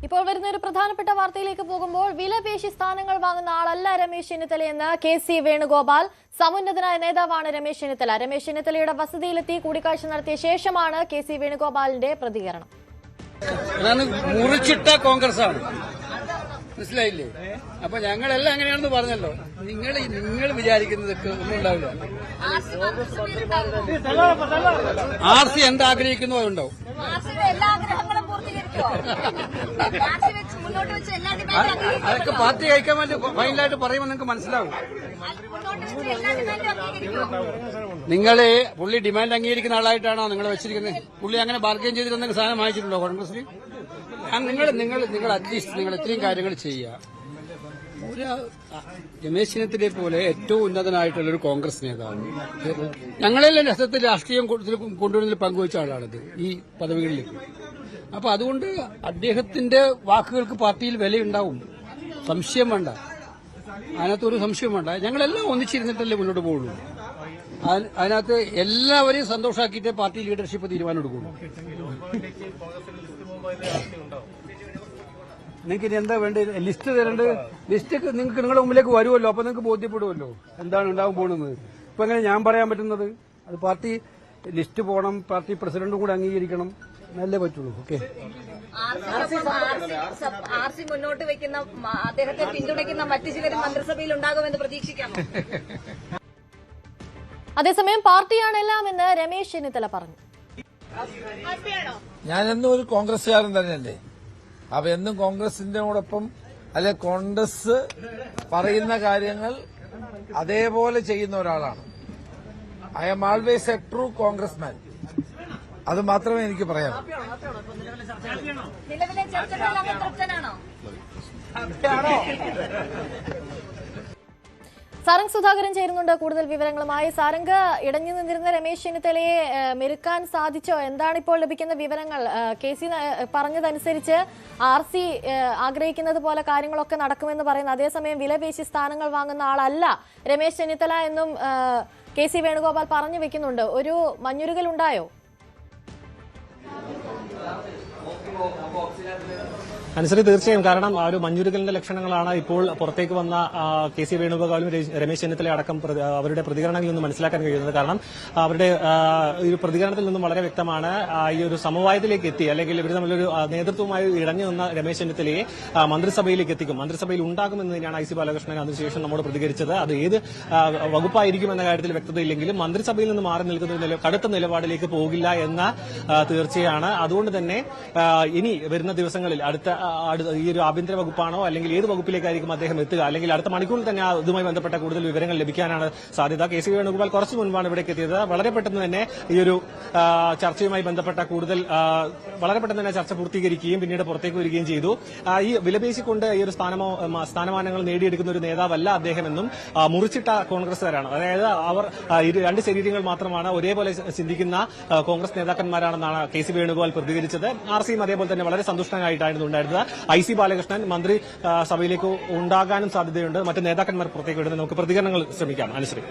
ഇപ്പോൾ വരുന്ന ഒരു പ്രധാനപ്പെട്ട വാർത്തയിലേക്ക് പോകുമ്പോൾ വിലപേശി സ്ഥാനങ്ങൾ വാങ്ങുന്ന ആളല്ല രമേശ് ചെന്നിത്തലയെന്ന് കെ.സി. വേണുഗോപാൽ. സമുന്നതനായ നേതാവാണ് രമേശ് ചെന്നിത്തല. രമേശ് ചെന്നിത്തലയുടെ വസതിയിലെത്തി കൂടിക്കാഴ്ച നടത്തിയ ശേഷമാണ് കെ.സി. വേണുഗോപാലിന്റെ പ്രതികരണം. മുറിച്ചിട്ട കോൺഗ്രസാണ്, മനസ്സിലായില്ലേ? അപ്പൊ ഞങ്ങളെല്ലാം അങ്ങനെയാണെന്ന് പറഞ്ഞല്ലോ. നിങ്ങൾ വിചാരിക്കുന്നതൊക്കെ ഒന്നും ഉണ്ടാവില്ല. RC എന്താഗ്രഹിക്കുന്നോ അതുണ്ടാവും. അതൊക്കെ പാർട്ടി കഴിക്കാൻ വേണ്ടി ഫൈനലായിട്ട് പറയുമ്പോൾ നിങ്ങൾക്ക് മനസ്സിലാവും. നിങ്ങള് പുള്ളി ഡിമാൻഡ് അംഗീകരിക്കുന്ന ആളായിട്ടാണോ നിങ്ങൾ വെച്ചിരിക്കുന്നത്? പുള്ളി അങ്ങനെ ബാർഗെയിൻ ചെയ്തിരുന്ന സാധനം വാങ്ങിച്ചിട്ടുണ്ടോ കോൺഗ്രസിൽ? നിങ്ങൾ അറ്റ്ലീസ്റ്റ് നിങ്ങൾ ഇത്രയും കാര്യങ്ങൾ ചെയ്യുക. ഒരു രമേശ് ചെന്നിത്തലയെ പോലെ ഏറ്റവും ഉന്നതനായിട്ടുള്ളൊരു കോൺഗ്രസ് നേതാവ്, ഞങ്ങളെല്ലാം രസത്തിൽ രാഷ്ട്രീയം കൊണ്ടുവരുന്നതിൽ പങ്കുവച്ച ആളാണിത് ഈ പദവികളിലേക്ക്. അപ്പൊ അതുകൊണ്ട് അദ്ദേഹത്തിന്റെ വാക്കുകൾക്ക് പാർട്ടിയിൽ വിലയുണ്ടാവും, സംശയം വേണ്ട, അതിനകത്തൊരു സംശയം വേണ്ട. ഞങ്ങളെല്ലാം ഒന്നിച്ചിരുന്നിട്ടല്ലേ മുന്നോട്ട് പോകുള്ളൂ. അതിനകത്ത് എല്ലാവരെയും സന്തോഷമാക്കിയിട്ടേ പാർട്ടി ലീഡർഷിപ്പ് തീരുമാനം എടുക്കുള്ളൂ. നിങ്ങൾക്ക് ഇനി എന്താ വേണ്ടത്? ലിസ്റ്റ് തരേണ്ടത്. ലിസ്റ്റ് നിങ്ങൾക്ക് നിങ്ങളുടെ മുമ്പിലേക്ക് വരുമല്ലോ, അപ്പൊ നിങ്ങൾക്ക് ബോധ്യപ്പെടുമല്ലോ എന്താണ് ഉണ്ടാവും പോകുന്നത്. ഇപ്പൊ എങ്ങനെ ഞാൻ പറയാൻ പറ്റുന്നത്? അത് പാർട്ടി ലിസ്റ്റ് പോകണം, പാർട്ടി പ്രസിഡന്റും കൂടെ അംഗീകരിക്കണം, നല്ലേ പറ്റുള്ളൂ. ഓക്കെ, RC മുന്നോട്ട് വെക്കുന്ന അദ്ദേഹത്തെ പിന്തുണയ്ക്കുന്ന മറ്റു ചിലരും മന്ത്രിസഭയിൽ ഉണ്ടാകുമെന്ന് പ്രതീക്ഷിക്കാം. അതേസമയം പാർട്ടിയാണ് എല്ലാമെന്ന് രമേശ് ചെന്നിത്തല പറഞ്ഞു. ഞാനെന്നും ഒരു കോൺഗ്രസ്സുകാരൻ തന്നെയല്ലേ. അപ്പൊ എന്നും കോൺഗ്രസിന്റെയോടൊപ്പം അല്ലെ കോൺഗ്രസ് പറയുന്ന കാര്യങ്ങൾ അതേപോലെ ചെയ്യുന്ന ഒരാളാണ്. I am always a true Congress man. അത് മാത്രമേ എനിക്ക് പറയാൻ. നിലവിലെ ചർച്ചകളെല്ലാം തൃപ്തനാണോ? സാരംഗ് സുധാകരൻ ചേരുന്നുണ്ട് കൂടുതൽ വിവരങ്ങളുമായി. സാരംഗ്, ഇടഞ്ഞു നിന്നിരുന്ന രമേശ് ചെന്നിത്തലയെ മെരുക്കാൻ സാധിച്ചോ? എന്താണ് ഇപ്പോൾ ലഭിക്കുന്ന വിവരങ്ങൾ? കെ.സി. പറഞ്ഞതനുസരിച്ച് RC ആഗ്രഹിക്കുന്നത് പോലെ കാര്യങ്ങളൊക്കെ നടക്കുമെന്ന് പറയുന്നു. അതേസമയം വിലപേശി സ്ഥാനങ്ങൾ വാങ്ങുന്ന ആളല്ല രമേശ് ചെന്നിത്തല എന്നും കെ.സി. വേണുഗോപാൽ പറഞ്ഞു വെക്കുന്നുണ്ട്. ഒരു മഞ്ഞുരുകൽ ഉണ്ടായോ? അനുസരി തീർച്ചയായും. കാരണം ആ ഒരു മഞ്ഞുരുകലിന്റെ ലക്ഷണങ്ങളാണ് ഇപ്പോൾ പുറത്തേക്ക് വന്ന കെ.സി. വേണുഗോപാലും രമേശ് ചെന്നിത്തല അടക്കം അവരുടെ പ്രതികരണങ്ങളിൽ നിന്ന് മനസ്സിലാക്കാൻ കഴിയുന്നത്. കാരണം അവരുടെ ഈ പ്രതികരണത്തിൽ നിന്നും വളരെ വ്യക്തമാണ് ഈ ഒരു സമവായത്തിലേക്ക് എത്തി, അല്ലെങ്കിൽ ഇവർ തമ്മിലൊരു നേതൃത്വമായി ഇടഞ്ഞു നിന്ന രമേശ് ചെന്നിത്തലയെ മന്ത്രിസഭയിലേക്ക് എത്തിക്കും, മന്ത്രിസഭയിൽ ഉണ്ടാകുമെന്ന് തന്നെയാണ് I.C. ബാലകൃഷ്ണൻ അതിനുശേഷം നമ്മോട് പ്രതികരിച്ചത്. അത് ഏത് വകുപ്പായിരിക്കും എന്ന കാര്യത്തിൽ വ്യക്തതയില്ലെങ്കിലും മന്ത്രിസഭയിൽ നിന്ന് മാറി നിൽക്കുന്ന കടുത്ത നിലപാടിലേക്ക് പോകില്ല എന്ന തീർച്ചയാണ്. അതുകൊണ്ട് തന്നെ ഇനി വരുന്ന ദിവസങ്ങളിൽ ഈ ഒരു ആഭ്യന്തര വകുപ്പാണോ അല്ലെങ്കിൽ ഏത് വകുപ്പിലേക്കായിരിക്കും അദ്ദേഹം എത്തുക, അല്ലെങ്കിൽ അടുത്ത മണിക്കൂറിൽ തന്നെ അതുമായി ബന്ധപ്പെട്ട കൂടുതൽ വിവരങ്ങൾ ലഭിക്കാനാണ് സാധ്യത. കെ.സി. വേണുഗോപാൽ കുറച്ചു മുൻപാണ് ഇവിടേക്ക് എത്തിയത്. വളരെ പെട്ടെന്ന് തന്നെ ഈ ഒരു ചർച്ചയുമായി ബന്ധപ്പെട്ട കൂടുതൽ വളരെ പെട്ടെന്ന് തന്നെ ചർച്ച പൂർത്തീകരിക്കുകയും പിന്നീട് പുറത്തേക്ക് വരികയും ചെയ്തു. ഈ വിലപേശിക്കൊണ്ട് ഈ ഒരു സ്ഥാനമാനങ്ങൾ നേടിയെടുക്കുന്ന ഒരു നേതാവല്ല അദ്ദേഹമെന്നും മുറിച്ചിട്ട കോൺഗ്രസുകാരാണ്. അതായത് അവർ രണ്ട് ശരീരങ്ങൾ മാത്രമാണ്, ഒരേപോലെ ചിന്തിക്കുന്ന കോൺഗ്രസ് നേതാക്കന്മാരാണെന്നാണ് കെ.സി. വേണുഗോപാൽ പ്രതികരിച്ചത്. RCയും അതേപോലെ തന്നെ വളരെ സന്തുഷ്ടനായിട്ടായിരുന്നു ഉണ്ടായിരുന്നത്. I.C. ബാലകൃഷ്ണൻ മന്ത്രി സഭയിലേക്ക് ഉണ്ടാകാനും സാധ്യതയുണ്ട്. മറ്റ് നേതാക്കന്മാർ പുറത്തേക്ക് വിടുന്നത്. നമുക്ക് പ്രതികരണങ്ങൾ ശ്രമിക്കാം. അനുശ്രീ.